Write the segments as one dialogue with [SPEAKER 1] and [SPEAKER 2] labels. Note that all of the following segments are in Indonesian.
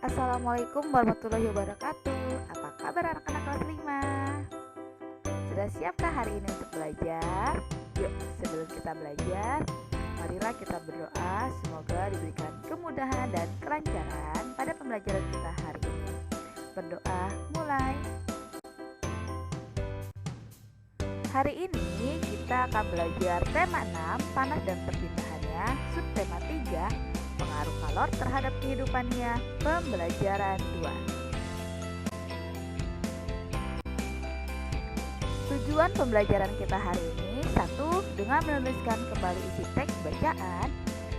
[SPEAKER 1] Assalamualaikum warahmatullahi wabarakatuh. Apa kabar anak-anak kelas 5? Sudah siapkah hari ini untuk belajar? Yuk, sebelum kita belajar, marilah kita berdoa semoga diberikan kemudahan dan kelancaran pada pembelajaran kita hari ini. Berdoa mulai. Hari ini kita akan belajar tema 6, panas dan perpindahannya, subtema 3, pengaruh kalor terhadap kehidupannya, pembelajaran 2. Tujuan pembelajaran kita hari ini: 1. Dengan menuliskan kembali isi teks bacaan,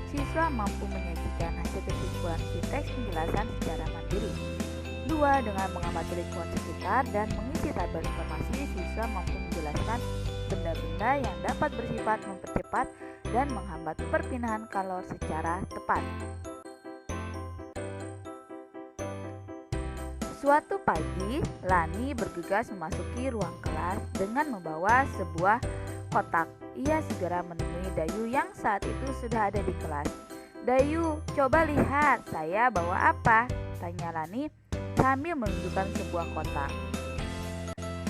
[SPEAKER 1] siswa mampu menyajikan hasil kesimpulan isi teks penjelasan secara mandiri. 2. Dengan mengamati lingkungan sekitar dan mengisi tabel informasi, siswa mampu menjelaskan benda-benda yang dapat bersifat mempercepat dan menghambat perpindahan kalor secara tepat. Suatu pagi, Lani bergegas memasuki ruang kelas dengan membawa sebuah kotak. Ia segera menemui Dayu yang saat itu sudah ada di kelas. "Dayu, coba lihat, saya bawa apa?" tanya Lani sambil menunjukkan sebuah kotak.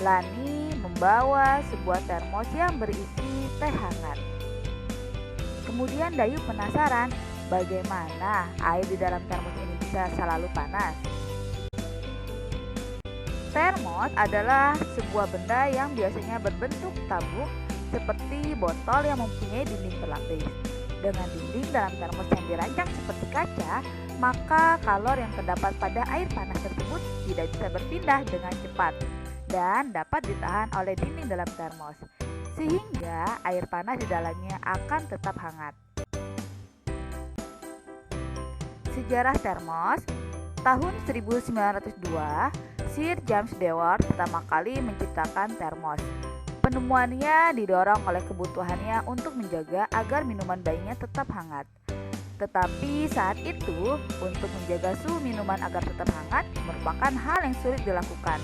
[SPEAKER 1] Lani membawa sebuah termos yang berisi teh hangat. Kemudian Dayu penasaran, bagaimana air di dalam termos ini bisa selalu panas. Termos adalah sebuah benda yang biasanya berbentuk tabung seperti botol yang mempunyai dinding berlapis. Dengan dinding dalam termos yang dirancang seperti kaca, maka kalor yang terdapat pada air panas tersebut tidak bisa berpindah dengan cepat dan dapat ditahan oleh dinding dalam termos, sehingga air panas di dalamnya akan tetap hangat. Sejarah termos. Tahun 1902, Sir James Dewar pertama kali menciptakan termos. Penemuannya didorong oleh kebutuhannya untuk menjaga agar minuman bayinya tetap hangat. Tetapi saat itu, untuk menjaga suhu minuman agar tetap hangat merupakan hal yang sulit dilakukan,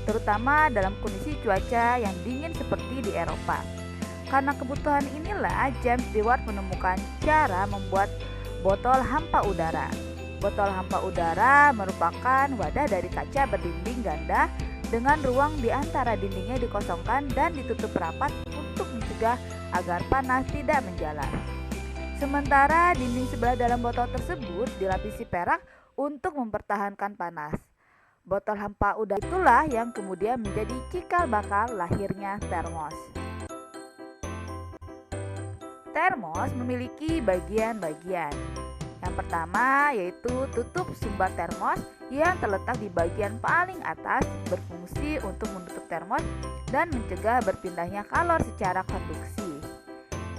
[SPEAKER 1] terutama dalam kondisi cuaca yang dingin seperti di Eropa. Karena kebutuhan inilah, James Dewar menemukan cara membuat botol hampa udara. Botol hampa udara merupakan wadah dari kaca berdinding ganda dengan ruang di antara dindingnya dikosongkan dan ditutup rapat untuk mencegah agar panas tidak menjalar. Sementara dinding sebelah dalam botol tersebut dilapisi perak untuk mempertahankan panas. Botol hampa udara itulah yang kemudian menjadi cikal bakal lahirnya termos. Termos memiliki bagian-bagian. Yang pertama yaitu tutup sumbat termos yang terletak di bagian paling atas, berfungsi untuk menutup termos dan mencegah berpindahnya kalor secara konduksi.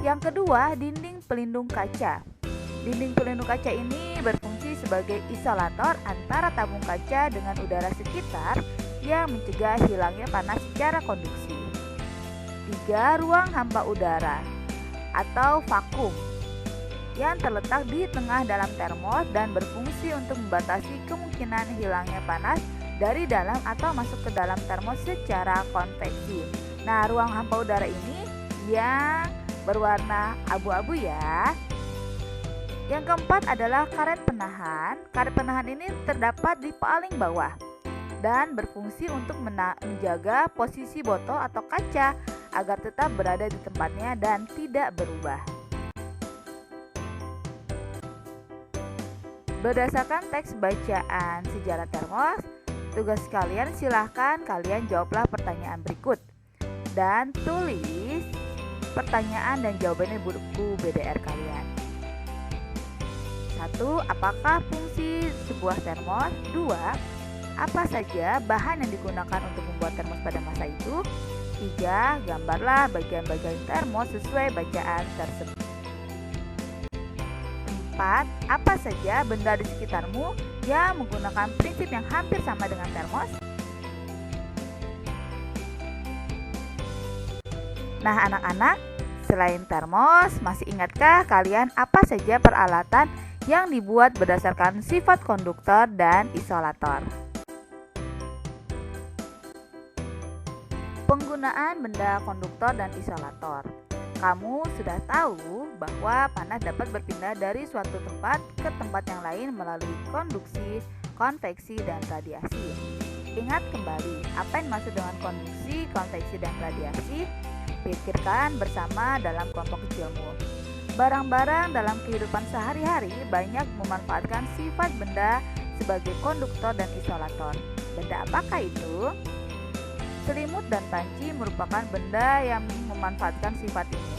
[SPEAKER 1] Yang kedua, dinding pelindung kaca. Dinding pelindung kaca ini berfungsi sebagai isolator antara tabung kaca dengan udara sekitar yang mencegah hilangnya panas secara konduksi. 3. Ruang hampa udara atau vakum yang terletak di tengah dalam termos dan berfungsi untuk membatasi kemungkinan hilangnya panas dari dalam atau masuk ke dalam termos secara konveksi. Nah, ruang hampa udara ini yang berwarna abu-abu ya. Yang keempat adalah karet penahan. Karet penahan ini terdapat di paling bawah dan berfungsi untuk menjaga posisi botol atau kaca agar tetap berada di tempatnya dan tidak berubah. Berdasarkan teks bacaan sejarah termos, tugas kalian silahkan kalian jawablah pertanyaan berikut dan tulis pertanyaan dan jawabannya di buku BDR kalian. 1. Apakah fungsi sebuah termos? 2. Apa saja bahan yang digunakan untuk membuat termos pada masa itu? 3. Gambarlah bagian-bagian termos sesuai bacaan tersebut. 4. Apa saja benda di sekitarmu yang menggunakan prinsip yang hampir sama dengan termos? Nah anak-anak, selain termos, masih ingatkah kalian apa saja peralatan yang dibuat berdasarkan sifat konduktor dan isolator? Penggunaan benda konduktor dan isolator. Kamu sudah tahu bahwa panas dapat berpindah dari suatu tempat ke tempat yang lain melalui konduksi, konveksi, dan radiasi. Ingat kembali, apa yang dimaksud dengan konduksi, konveksi, dan radiasi? Pikirkan bersama dalam kelompok kecilmu. Barang-barang dalam kehidupan sehari-hari banyak memanfaatkan sifat benda sebagai konduktor dan isolator. Benda apakah itu? Selimut dan panci merupakan benda yang memanfaatkan sifat ini.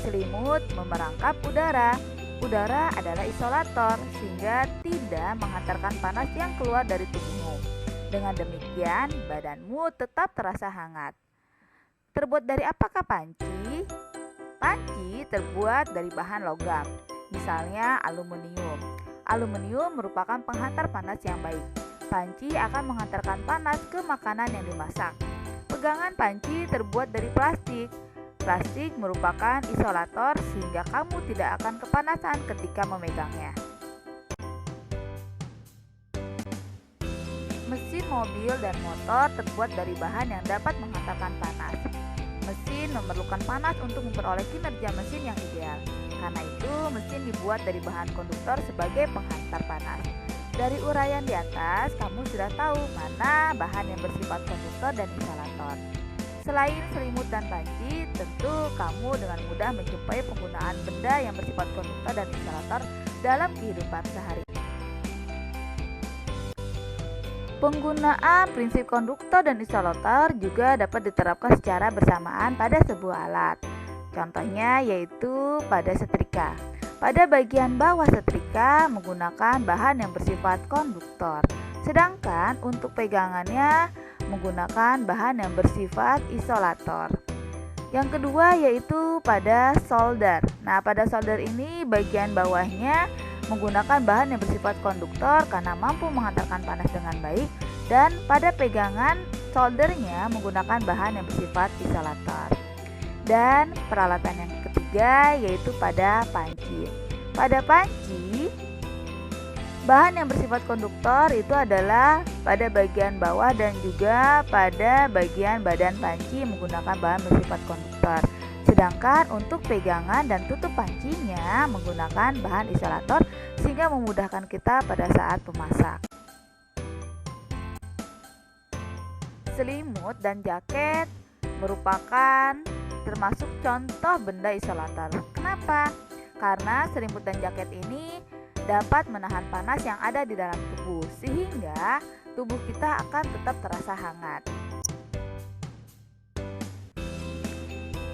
[SPEAKER 1] Selimut memerangkap udara. Udara adalah isolator sehingga tidak menghantarkan panas yang keluar dari tubuhmu. Dengan demikian, badanmu tetap terasa hangat. Terbuat dari apakah panci? Panci terbuat dari bahan logam, misalnya aluminium. Aluminium merupakan penghantar panas yang baik. Panci akan menghantarkan panas ke makanan yang dimasak. Pegangan panci terbuat dari plastik. Plastik merupakan isolator sehingga kamu tidak akan kepanasan ketika memegangnya. Mesin mobil dan motor terbuat dari bahan yang dapat menghantarkan panas. Mesin memerlukan panas untuk memperoleh kinerja mesin yang ideal. Karena itu, mesin dibuat dari bahan konduktor sebagai penghantar panas. Dari uraian di atas, kamu sudah tahu mana bahan yang bersifat konduktor dan isolator. Selain selimut dan panci, tentu kamu dengan mudah menjumpai penggunaan benda yang bersifat konduktor dan isolator dalam kehidupan sehari-hari. Penggunaan prinsip konduktor dan isolator juga dapat diterapkan secara bersamaan pada sebuah alat. Contohnya yaitu pada setrika. Pada bagian bawah setrika menggunakan bahan yang bersifat konduktor, sedangkan untuk pegangannya menggunakan bahan yang bersifat isolator. Yang kedua yaitu pada solder. Nah, pada solder ini bagian bawahnya menggunakan bahan yang bersifat konduktor karena mampu menghantarkan panas dengan baik, dan pada pegangan soldernya menggunakan bahan yang bersifat isolator. Dan peralatan yang ketiga yaitu pada panci. Pada panci, bahan yang bersifat konduktor itu adalah pada bagian bawah dan juga pada bagian badan panci menggunakan bahan bersifat konduktor. Sedangkan untuk pegangan dan tutup pancinya menggunakan bahan isolator sehingga memudahkan kita pada saat memasak. Selimut dan jaket merupakan termasuk contoh benda isolator. Kenapa? Karena selimut dan jaket ini dapat menahan panas yang ada di dalam tubuh sehingga tubuh kita akan tetap terasa hangat.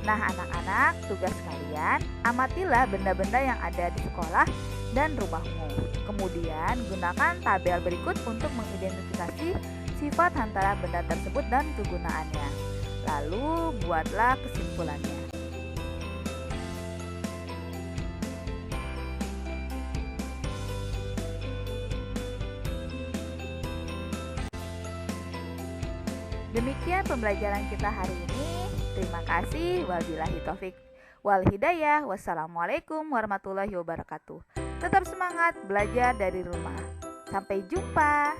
[SPEAKER 1] Nah, anak-anak, tugas kalian, amatilah benda-benda yang ada di sekolah dan rumahmu. Kemudian, gunakan tabel berikut untuk mengidentifikasi sifat antara benda tersebut dan kegunaannya. Lalu, buatlah kesimpulannya. Demikian pembelajaran kita hari ini. Terima kasih. Wabillahi taufik wal hidayah. Wassalamualaikum warahmatullahi wabarakatuh. Tetap semangat belajar dari rumah. Sampai jumpa.